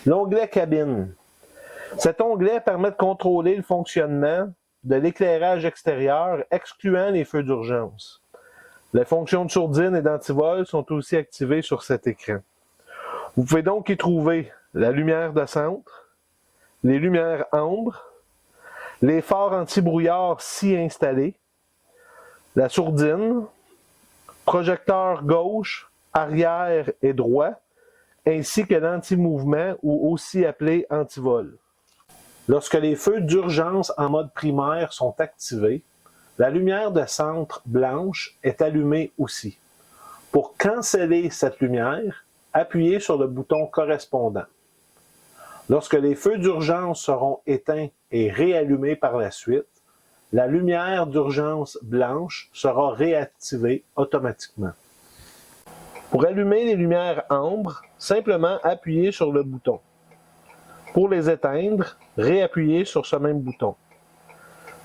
L'onglet Cabine. Cet onglet permet de contrôler le fonctionnement de l'éclairage extérieur, excluant les feux d'urgence. Les fonctions de sourdine et d'antivol sont aussi activées sur cet écran. Vous pouvez donc y trouver la lumière de centre, les lumières ambre, les phares anti-brouillard si installés, la sourdine, projecteur gauche, arrière et droit, ainsi que l'anti-mouvement ou aussi appelé antivol. Lorsque les feux d'urgence en mode primaire sont activés, la lumière de centre blanche est allumée aussi. Pour canceller cette lumière, appuyez sur le bouton correspondant. Lorsque les feux d'urgence seront éteints et réallumés par la suite, la lumière d'urgence blanche sera réactivée automatiquement. Pour allumer les lumières ambre, simplement appuyez sur le bouton. Pour les éteindre, réappuyez sur ce même bouton.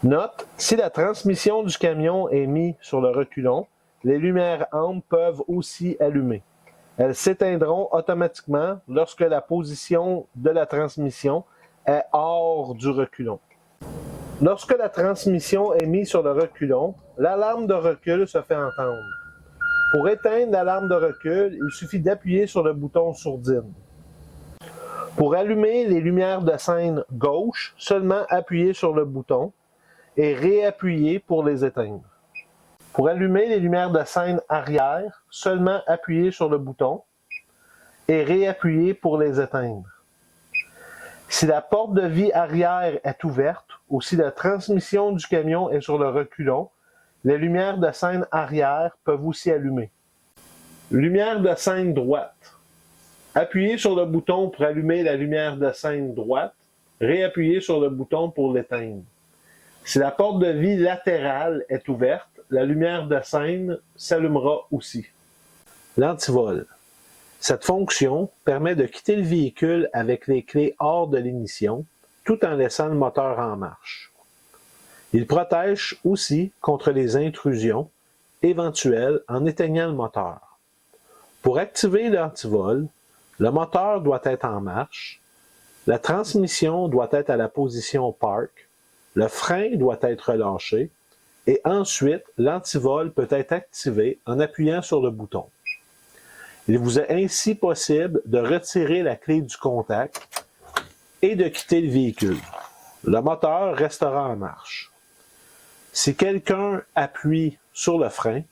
Note, si la transmission du camion est mise sur le reculon, les lumières ambre peuvent aussi allumer. Elles s'éteindront automatiquement lorsque la position de la transmission est hors du reculon. Lorsque la transmission est mise sur le reculon, l'alarme de recul se fait entendre. Pour éteindre l'alarme de recul, il suffit d'appuyer sur le bouton sourdine. Pour allumer les lumières de scène gauche, seulement appuyez sur le bouton et réappuyez pour les éteindre. Pour allumer les lumières de scène arrière, seulement appuyez sur le bouton et réappuyez pour les éteindre. Si la porte de vie arrière est ouverte ou si la transmission du camion est sur le reculon, les lumières de scène arrière peuvent aussi allumer. Lumière de scène droite. Appuyez sur le bouton pour allumer la lumière de scène droite, réappuyez sur le bouton pour l'éteindre. Si la porte de vie latérale est ouverte, la lumière de scène s'allumera aussi. L'antivol. Cette fonction permet de quitter le véhicule avec les clés hors de l'ignition, tout en laissant le moteur en marche. Il protège aussi contre les intrusions éventuelles en éteignant le moteur. Pour activer l'antivol, le moteur doit être en marche, la transmission doit être à la position park, le frein doit être relâché, et ensuite, l'antivol peut être activé en appuyant sur le bouton. Il vous est ainsi possible de retirer la clé du contact et de quitter le véhicule. Le moteur restera en marche. Si quelqu'un appuie sur le frein,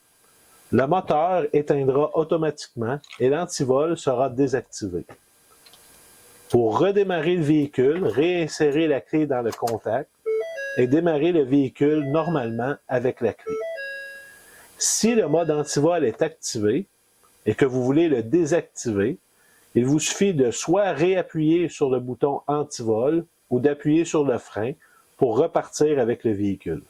le moteur éteindra automatiquement et l'antivol sera désactivé. Pour redémarrer le véhicule, réinsérer la clé dans le contact et démarrer le véhicule normalement avec la clé. Si le mode antivol est activé et que vous voulez le désactiver, il vous suffit de soit réappuyer sur le bouton antivol ou d'appuyer sur le frein pour repartir avec le véhicule.